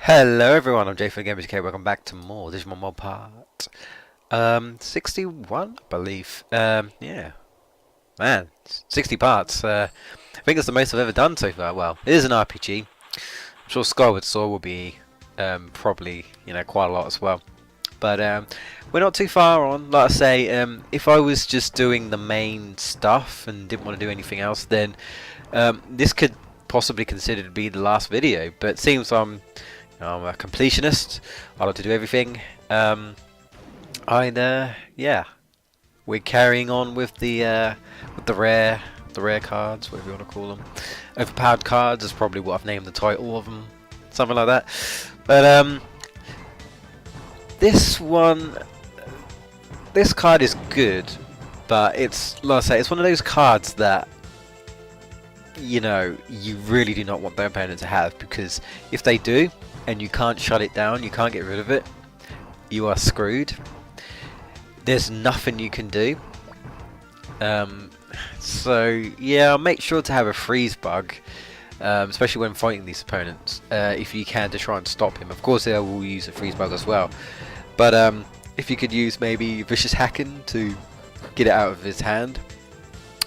Hello everyone, I'm Jay from GameBustersUK. Welcome back to more Digimon Mod Part 61, I believe. Yeah, man, 60 parts. I think it's the most I've ever done so far. Well, it is an RPG. I'm sure Skyward Sword will be probably quite a lot as well. But we're not too far on. Like I say, if I was just doing the main stuff and didn't want to do anything else, then this could possibly considered to be the last video. But it seems I'm a completionist. I like to do everything. Yeah, we're carrying on with the rare cards, whatever you want to call them. Overpowered cards is probably what I've named the title of them, something like that. But this card is good, but it's like I say, it's one of those cards that you really do not want their opponent to have, because if they do, and you can't shut it down, you can't get rid of it, you are screwed. There's nothing you can do. So yeah, make sure to have a freeze bug, especially when fighting these opponents, if you can, to try and stop him. Of course they will use a freeze bug as well, but if you could use maybe vicious hacking to get it out of his hand.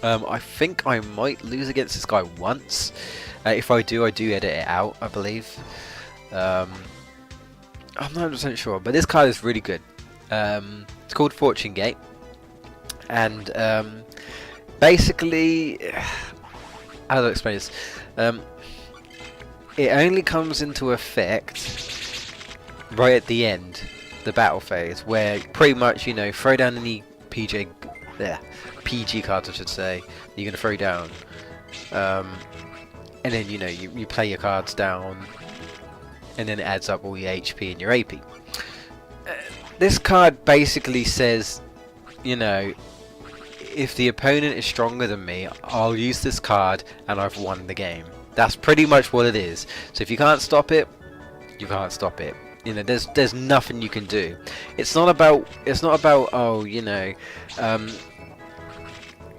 I think I might lose against this guy once. If I do edit it out, I believe. I'm not 100% sure, but this card is really good. It's called Fortune Gate, and basically, how do I explain this? It only comes into effect right at the end, the battle phase, where pretty much throw down any PG cards, I should say, that you're gonna throw down, and then you play your cards down. And then it adds up all your HP and your AP. This card basically says, if the opponent is stronger than me, I'll use this card and I've won the game. That's pretty much what it is. So if you can't stop it, you can't stop it. There's nothing you can do. It's not about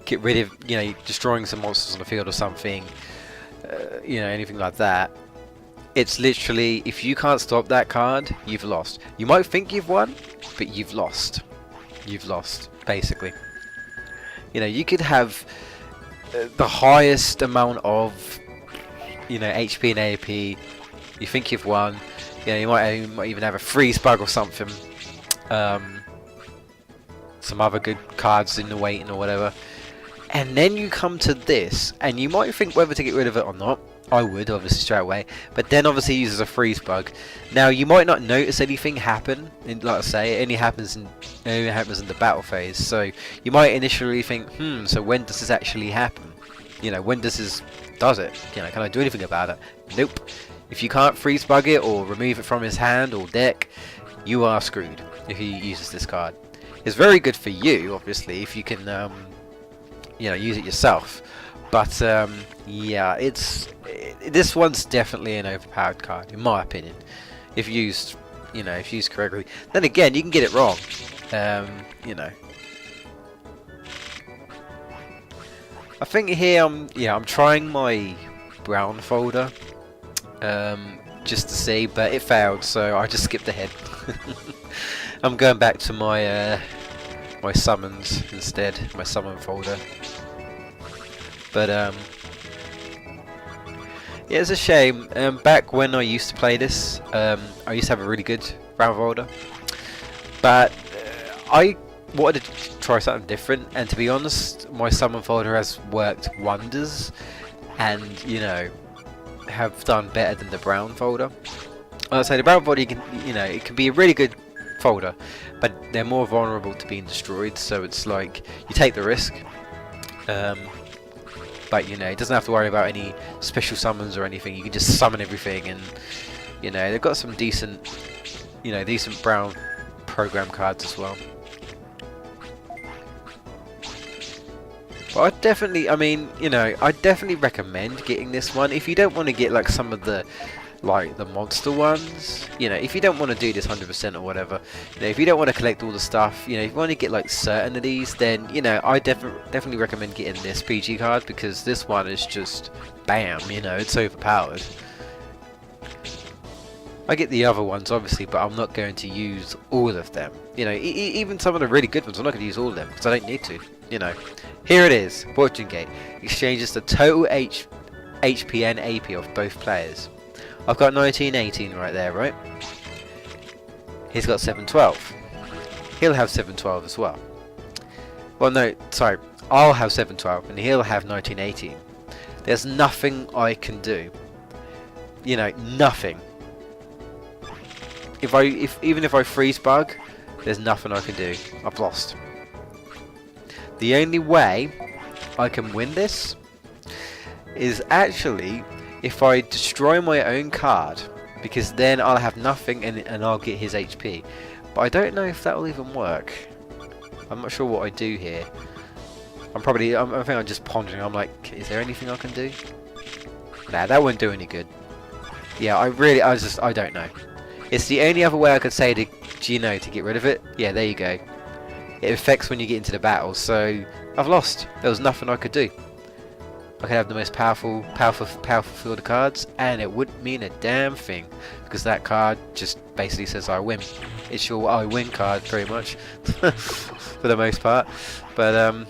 get rid of destroying some monsters on the field or something, anything like that. It's literally, if you can't stop that card, you've lost. You might think you've won, but you've lost. You've lost, basically. You could have the highest amount of, HP and AP. You think you've won. You might even have a freeze bug or something. Some other good cards in the waiting or whatever. And then you come to this, and you might think whether to get rid of it or not. I would, obviously, straight away, but then obviously uses a freeze bug. Now you might not notice anything happen, like I say, it only happens in the battle phase. So you might initially think, so when does this actually happen? When does it? Can I do anything about it? Nope. If you can't freeze bug it or remove it from his hand or deck, you are screwed if he uses this card. It's very good for you, obviously, if you can, use it yourself. But yeah, this one's definitely an overpowered card, in my opinion. If used, if used correctly. Then again, you can get it wrong. I think here I'm trying my brown folder, just to see, but it failed, so I just skipped ahead. I'm going back to my my summons instead, my summon folder. But yeah, it's a shame. Back when I used to play this, I used to have a really good round folder, but I wanted to try something different. And to be honest, my summon folder has worked wonders, and have done better than the brown folder. I'd say the brown folder, it can be a really good folder, but they're more vulnerable to being destroyed. So it's like you take the risk. But it doesn't have to worry about any special summons or anything. You can just summon everything, and they've got some decent brown program cards as well. But I definitely recommend getting this one if you don't want to get like some of the monster ones. If you don't want to do this 100% or whatever, if you don't want to collect all the stuff, if you want to get like certain of these, then I definitely recommend getting this PG card, because this one is just bam, it's overpowered. I get the other ones obviously, but I'm not going to use all of them. You know, even some of the really good ones, I'm not going to use all of them because I don't need to. You know, here it is. Fortune Gate exchanges the total HP and AP of both players. I've got 1918 right there, right? He's got 712. He'll have 712 as well. Well, no, sorry. I'll have 712 and he'll have 1918. There's nothing I can do. You know, nothing. Even if I freeze bug, there's nothing I can do. I've lost. The only way I can win this is actually if I destroy my own card, because then I'll have nothing and I'll get his HP. But I don't know if that will even work. I'm not sure what I do here. I think I'm just pondering. I'm like, is there anything I can do? Nah, that wouldn't do any good. Yeah, I don't know. It's the only other way I could say to Gino to get rid of it. Yeah, there you go. It affects when you get into the battle, so I've lost. There was nothing I could do. I could have the most powerful field of cards, and it wouldn't mean a damn thing because that card just basically says I win. It's your I win card, pretty much, for the most part. But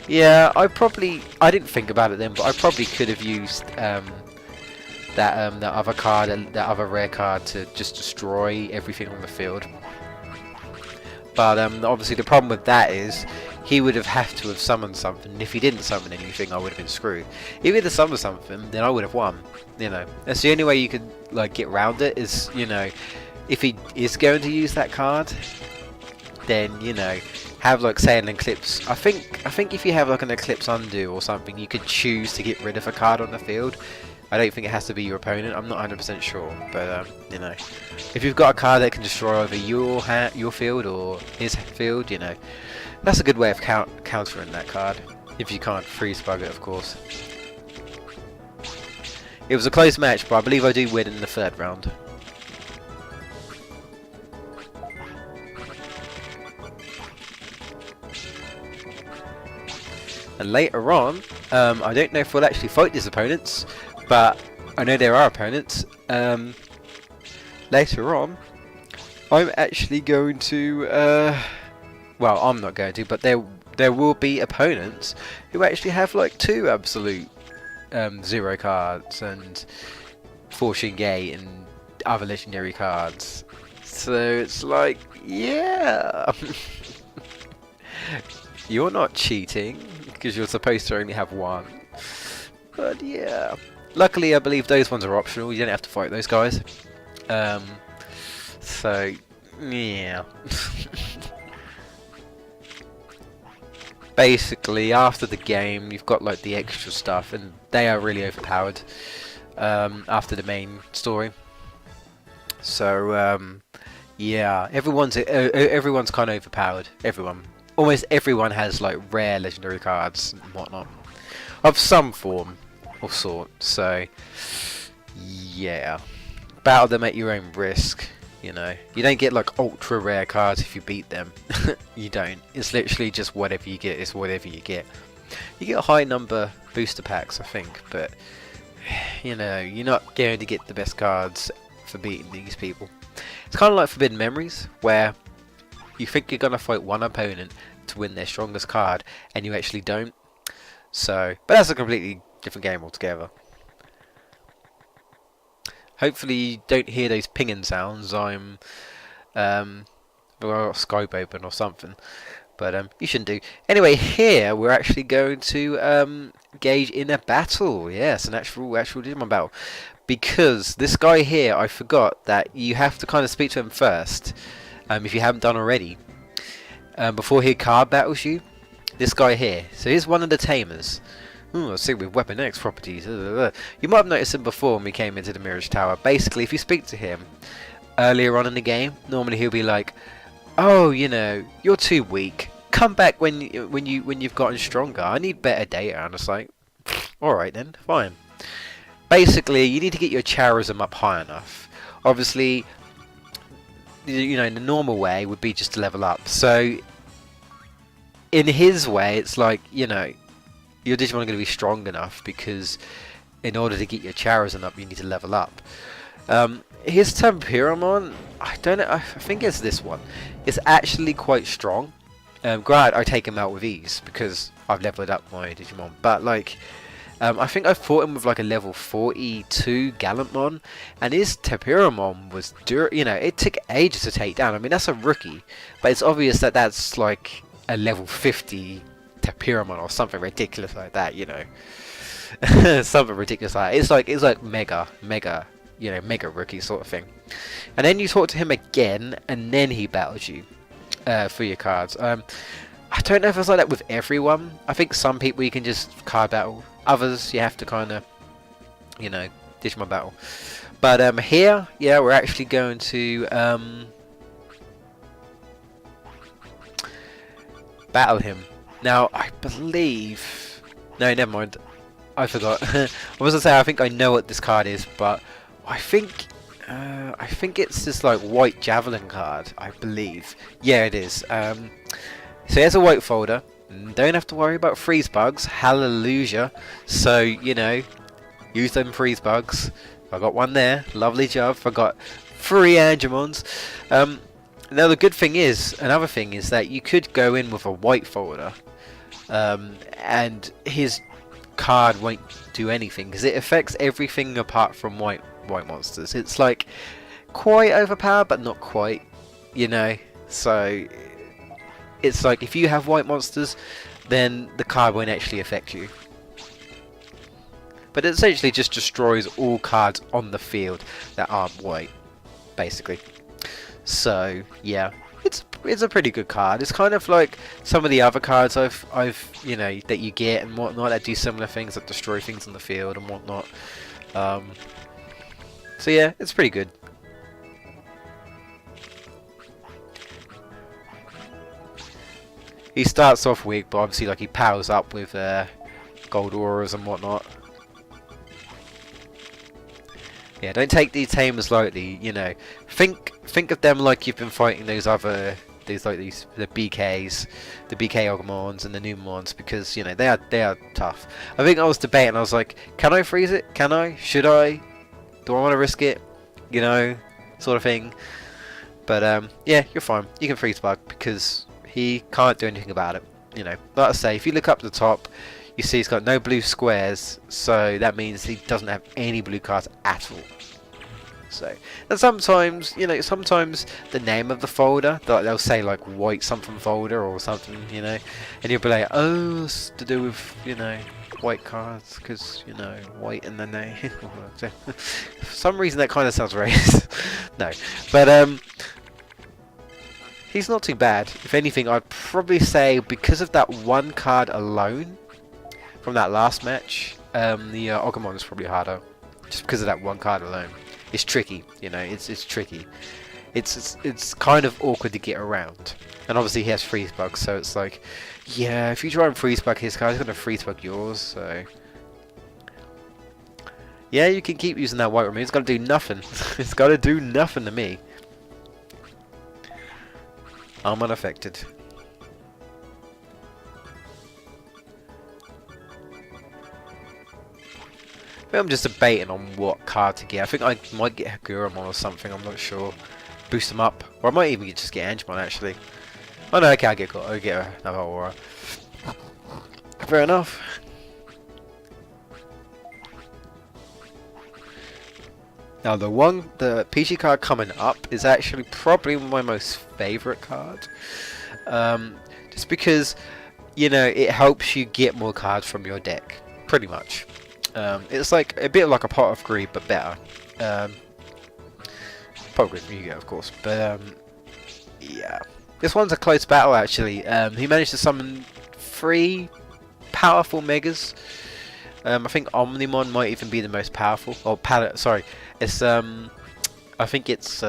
yeah, I didn't think about it then, but I probably could have used that other card, that other rare card, to just destroy everything on the field. But obviously the problem with that is he would have to have summoned something. And if he didn't summon anything, I would have been screwed. If he had summoned something, then I would have won. You know, that's the only way you could like get around it. Is, you know, if he is going to use that card, then, you know, have like, say, an Eclipse. I think if you have like an Eclipse Undo or something, you could choose to get rid of a card on the field. I don't think it has to be your opponent. I'm not 100% sure, but you know, if you've got a card that can destroy either your field or his field, you know, that's a good way of countering that card. If you can't freeze bug it, of course. It was a close match, but I believe I do win in the third round. And later on, I don't know if we'll actually fight these opponents, but I know there are opponents. Later on, I'm actually going to, well, I'm not going to, but there will be opponents who actually have like 2 absolute 0 cards and Fortune Gate and other legendary cards. So it's like, yeah, you're not cheating because you're supposed to only have 1. But yeah. Luckily, I believe those ones are optional. You don't have to fight those guys. So, yeah. Basically, after the game, you've got like the extra stuff, and they are really overpowered after the main story. So, yeah, everyone's kind of overpowered. Almost everyone has like rare legendary cards and whatnot of some form or sort. So yeah, battle them at your own risk. You know, you don't get like ultra rare cards if you beat them. You don't. It's literally just whatever you get is whatever you get. You get a high number booster packs, I think, but you know, you're not going to get the best cards for beating these people. It's kind of like Forbidden Memories, where you think you're gonna fight one opponent to win their strongest card, and you actually don't. So, but that's a completely different game altogether. Hopefully you don't hear those pinging sounds. I'm well, Skype open or something, but you shouldn't do. Anyway, here we're actually going to engage in a battle. Yes, an actual Digimon battle, because this guy here, I forgot that you have to kind of speak to him first, if you haven't done already, before he card battles you. This guy here, so he's one of the tamers. Let's see, with Weapon X properties. You might have noticed him before when we came into the Mirage Tower. Basically, if you speak to him earlier on in the game, normally he'll be like, "Oh, you know, you're too weak. Come back when you've gotten stronger. I need better data." And it's like, all right then, fine. Basically, you need to get your Charism up high enough. Obviously, you know, in the normal way would be just to level up. So, in his way, it's like, you know, your Digimon are going to be strong enough because in order to get your Charizard up, you need to level up. His Temperamon, I don't know, I think it's this one. It's actually quite strong. Granted, I take him out with ease because I've leveled up my Digimon, but like, I think I fought him with like a level 42 Gallantmon, and his Temperamon was, it took ages to take down. I mean, that's a rookie, but it's obvious that that's like a level 50 Temperamon or something ridiculous like that, something ridiculous like that. It's like mega, mega rookie sort of thing. And then you talk to him again, and then he battles you for your cards. I don't know if it's like that with everyone. I think some people you can just card battle. Others you have to kind of, Digimon battle. But here, yeah, we're actually going to battle him. Now, I believe... No, never mind. I forgot. I was going to say, I think I know what this card is, but I think it's this like white javelin card, I believe. Yeah, it is. So here's a white folder. Don't have to worry about freeze bugs. Hallelujah. So, use them freeze bugs. I got one there. Lovely job. I got 3 Angemons. Now the good thing is, another thing is that you could go in with a white folder, and his card won't do anything because it affects everything apart from white monsters. It's like quite overpowered, but not quite. So it's like if you have white monsters, then the card won't actually affect you. But it essentially just destroys all cards on the field that aren't white, basically. So yeah, it's a pretty good card. It's kind of like some of the other cards I've that you get and whatnot that do similar things, that destroy things on the field and whatnot. So yeah, it's pretty good. He starts off weak, but obviously like he powers up with gold auras and whatnot. Yeah, don't take these tamers lightly. Think of them like you've been fighting the BKs, the BK Ogmons and the Numons, because they are tough. I think I was debating. I was like, can I freeze it? Can I? Should I? Do I want to risk it? Sort of thing. But yeah, you're fine. You can freeze bug because he can't do anything about it. Like I say, if you look up the top, you see he's got no blue squares, so that means he doesn't have any blue cards at all. So, and sometimes, sometimes the name of the folder, they'll say like white something folder or something, and you'll be like, oh, it's to do with, white cards, because, white in the name. For some reason that kind of sounds racist. No, but he's not too bad. If anything, I'd probably say because of that one card alone from that last match, the Agumon is probably harder, just because of that one card alone. It's tricky, it's tricky. It's kind of awkward to get around, and obviously he has freeze bugs, so it's like, yeah, if you try and freeze bug his card, he's gonna freeze bug yours. So yeah, you can keep using that white remove. It's gotta do nothing. It's gotta do nothing to me. I'm unaffected. I'm just debating on what card to get. I think I might get Haguramon or something, I'm not sure. Boost them up. Or I might even just get Angemon actually. Oh no, okay, I'll get another Aura. Fair enough. Now the PG card coming up is actually probably my most favourite card. Just because, it helps you get more cards from your deck. Pretty much. It's like a bit like a Pot of Greed, but better. Pot of Greed from Yu-Gi-Oh, of course. But yeah, this one's a close battle actually. He managed to summon 3 powerful megas. I think Omnimon might even be the most powerful. Oh, sorry, it's I think it's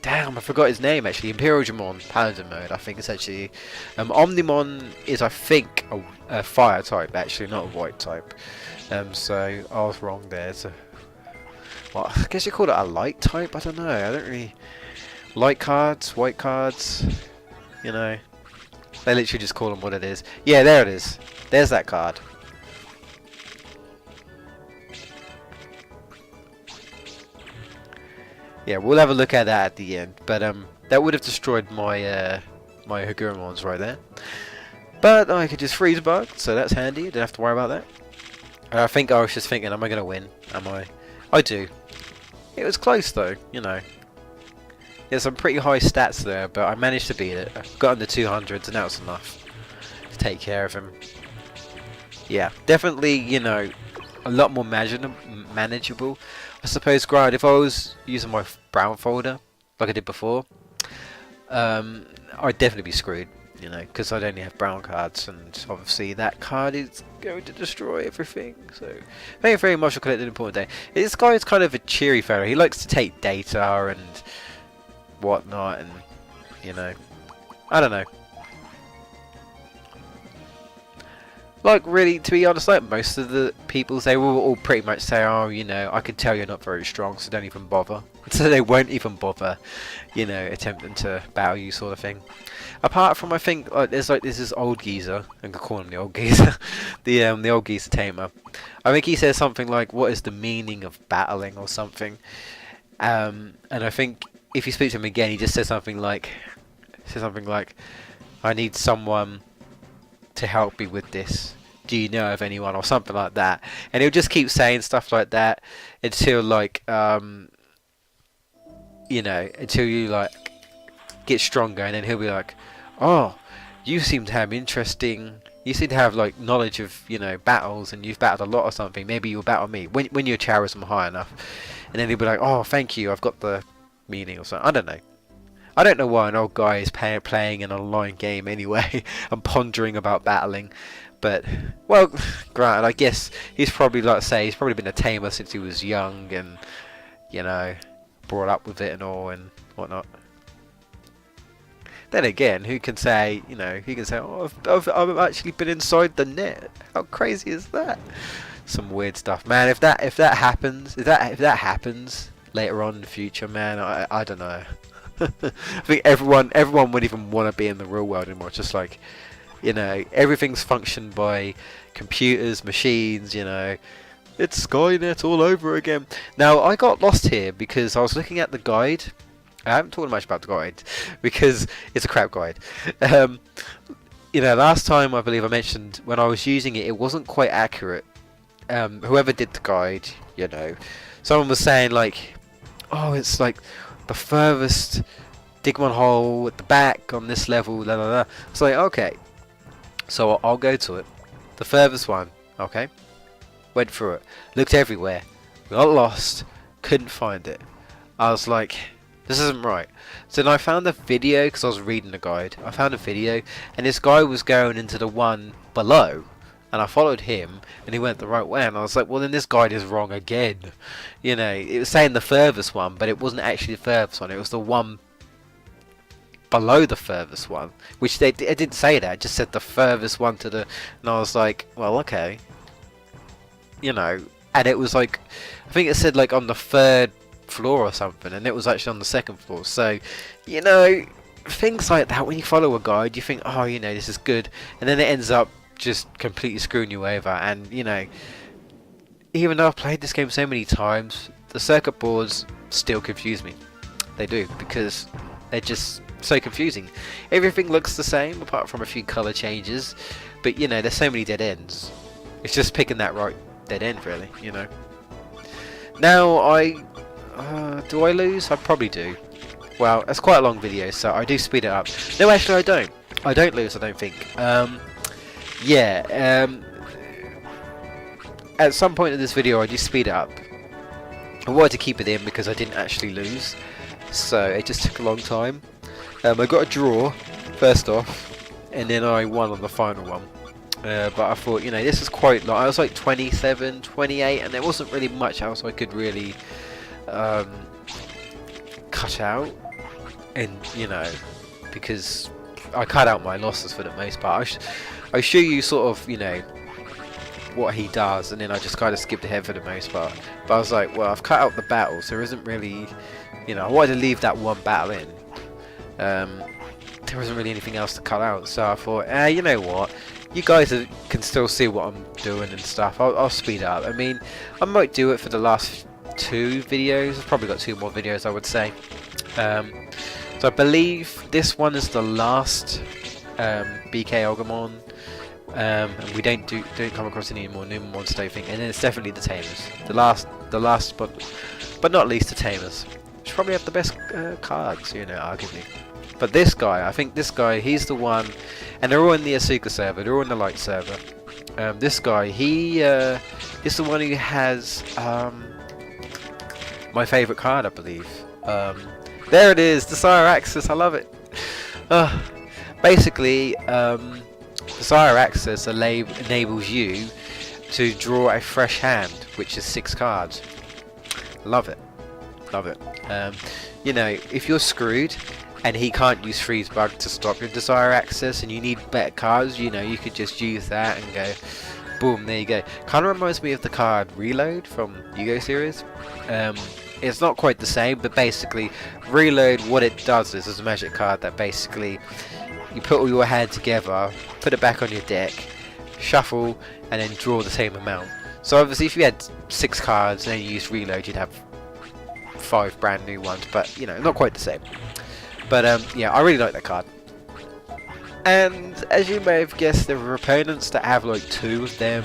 damn, I forgot his name actually. Imperial Digimon Paladin mode. I think it's actually Omnimon is, I think, a fire type actually, not a white type. So I was wrong there. So, well, I guess you call it a light type. I don't know. I don't really light cards, white cards. They literally just call them what it is. Yeah, there it is. There's that card. Yeah, we'll have a look at that at the end. But that would have destroyed my my Hagurumons right there. But I could just freeze bug, so that's handy. Didn't have to worry about that. And I think I was just thinking, am I going to win? Am I? I do. It was close though, you know. There's some pretty high stats there, but I managed to beat it. I got in the 200s, and that was enough to take care of him. Yeah, definitely, you know, a lot more manageable. I suppose, granted, if I was using my brown folder like I did before, I'd definitely be screwed, you know, because I'd only have brown cards, and obviously that card is going to destroy everything. So, thank you very much for collecting an important day. This guy is kind of a cheery fellow. He likes to take data and whatnot, and you know, I don't know. Like, really, to be honest, like most of the people, they will all pretty much say, oh, you know, I can tell you're not very strong, so don't even bother. So they won't even bother, you know, attempting to battle you, sort of thing. Apart from, I think, like, there's like this old geezer, I'm gonna call him the old geezer, the old geezer tamer. I think he says something like, "What is the meaning of battling?" or something. And I think if you speak to him again, he just says something like, "I need someone to help me with this. Do you know of anyone?" or something like that. And he'll just keep saying stuff like that until, like, you know, until you like get stronger, and then he'll be like, "Oh, you seem to have you seem to have like knowledge of, you know, battles, and you've battled a lot or something. Maybe you'll battle me when your charisma high enough." And then he'll be like, "Oh, thank you. I've got the meaning," or something. I don't know. I don't know why an old guy is playing an online game anyway and pondering about battling. But, well, granted, I guess he's probably, like I say, he's probably been a tamer since he was young and, you know, brought up with it and all and whatnot. Then again, who can say, you know, oh, I've actually been inside the net. How crazy is that? Some weird stuff, man. If that happens, if that happens later on in the future, man, I don't know. I think everyone wouldn't even want to be in the real world anymore. It's just like, you know, everything's functioned by computers, machines, you know. It's Skynet all over again. Now, I got lost here because I was looking at the guide. I haven't talked much about the guide because it's a crap guide. You know, last time I believe I mentioned when I was using it, it wasn't quite accurate. Whoever did the guide, you know, someone was saying like, oh, it's like the furthest Digimon hole at the back on this level, blah, blah, blah. It's like, okay, so I'll go to it. The furthest one, okay. Went through it, looked everywhere, got lost, couldn't find it. I was like, this isn't right. So then I found a video, because I was reading the guide. I found a video, and this guy was going into the one below, and I followed him, and he went the right way, and I was like, well, then this guide is wrong again. You know, it was saying the furthest one, but it wasn't actually the furthest one. It was the one below the furthest one, which it didn't say that. It just said the furthest one to the, and I was like, well, okay. You know, and it was like, I think it said like on the third floor or something, and it was actually on the second floor. So, you know, things like that, when you follow a guide, you think, oh, you know, this is good, and then it ends up just completely screwing you over. And, you know, even though I've played this game so many times, the circuit boards still confuse me. They do, because they're just so confusing. Everything looks the same apart from a few color changes, but, you know, there's so many dead ends. It's just picking that right dead end, really, you know. Now, do I lose? I probably do. Well, it's quite a long video, so I do speed it up. No, actually, I don't. I don't lose, I don't think. Yeah, at some point in this video, I do speed it up. I wanted to keep it in because I didn't actually lose, so it just took a long time. I got a draw, first off, and then I won on the final one. But I thought, you know, this is quite long. I was like 27, 28, and there wasn't really much else I could really cut out. And, you know, because I cut out my losses for the most part. I show you sort of, you know, what he does, and then I just kind of skipped ahead for the most part. But I was like, well, I've cut out the battle, so there isn't really, you know, I wanted to leave that one battle in. There wasn't really anything else to cut out, so I thought, you know what, you guys can still see what I'm doing and stuff. I'll speed up. I mean, I might do it for the last 2 videos. I've probably got 2 more videos, I would say. So I believe this one is the last BK Ogumon, and we don't come across any more new monster, I think. And then it's definitely the Tamers, the last, but not least the Tamers, which probably have the best cards, you know, arguably. But this guy, I think this guy, he's the one, and they're all in the Asuka server, they're all in the light server. This guy, he is the one who has my favourite card, I believe. There it is, Desire Access, I love it. Basically, Desire Access enables you to draw a fresh hand, which is 6 cards. Love it, love it. You know, if you're screwed and he can't use Freeze Bug to stop your Desire Access and you need better cards, you know, you could just use that and go, boom, there you go. Kind of reminds me of the card Reload from Yu-Gi-Oh series. It's not quite the same, but basically Reload, what it does is a magic card that basically you put all your hand together, put it back on your deck, shuffle, and then draw the same amount. So obviously if you had 6 cards and then you used Reload, you'd have 5 brand new ones, but you know, not quite the same. But yeah, I really like that card. And as you may have guessed, there are opponents that have like 2 of them.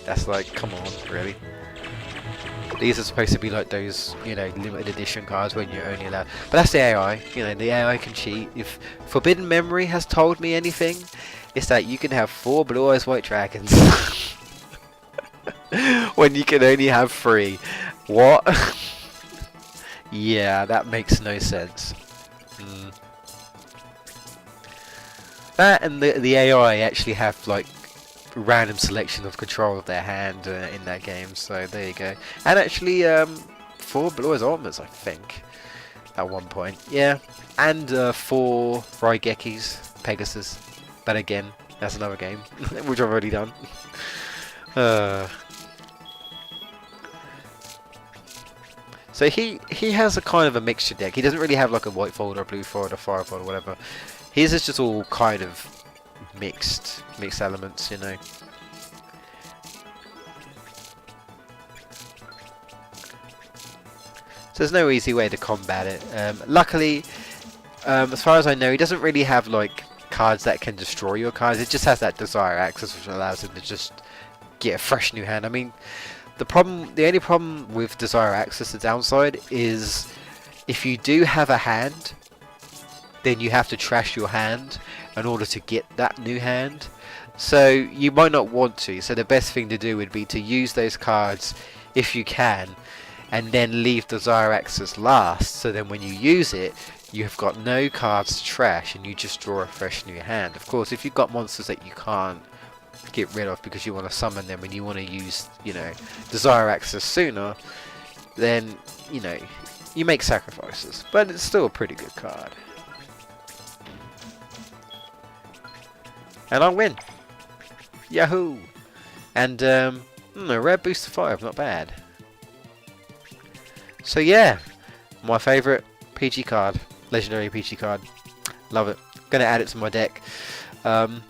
That's like, come on, really? These are supposed to be like those, you know, limited edition cards when you're only allowed. But that's the AI. You know, the AI can cheat. If Forbidden Memory has told me anything, it's that you can have 4 Blue Eyes White Dragons when you can only have 3. What? Yeah, that makes no sense. That and the AI actually have like random selection of control of their hand in that game, so there you go. And actually 4 Blue Eyes Ultimates, I think, at one point. Yeah, and 4 Raigekis, Pegasus, but again, that's another game which I've already done. So he has a kind of a mixture deck. He doesn't really have like a white fold or a blue fold or fire fold or whatever. His is just all kind of mixed elements, you know. So there's no easy way to combat it. Luckily, as far as I know, he doesn't really have like cards that can destroy your cards. It just has that Desire Access, which allows him to just get a fresh new hand. I mean, the only problem with Desire Access, the downside, is if you do have a hand, then you have to trash your hand in order to get that new hand. So you might not want to. So the best thing to do would be to use those cards if you can, and then leave Desire Access last. So then when you use it, you've got no cards to trash, and you just draw a fresh new hand. Of course, if you've got monsters that you can't get rid of because you want to summon them and you want to use, you know, Desire Access sooner, then, you know, you make sacrifices. But it's still a pretty good card. And I win! Yahoo! And, Rare Booster 5, not bad. So yeah, my favourite PG card. Legendary PG card. Love it. Gonna add it to my deck. Don't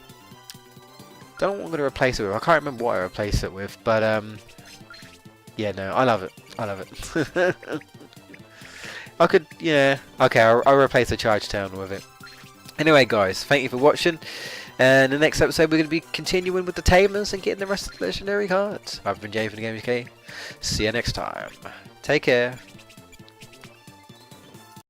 know what I'm gonna replace it with. I can't remember what I replace it with, but yeah, no, I love it. I love it. I could, yeah. Okay, I'll replace the Charge Town with it. Anyway, guys, thank you for watching. And in the next episode, we're going to be continuing with the Tamers and getting the rest of the legendary cards. I've been Jay from the GameBustersUK. See you next time. Take care.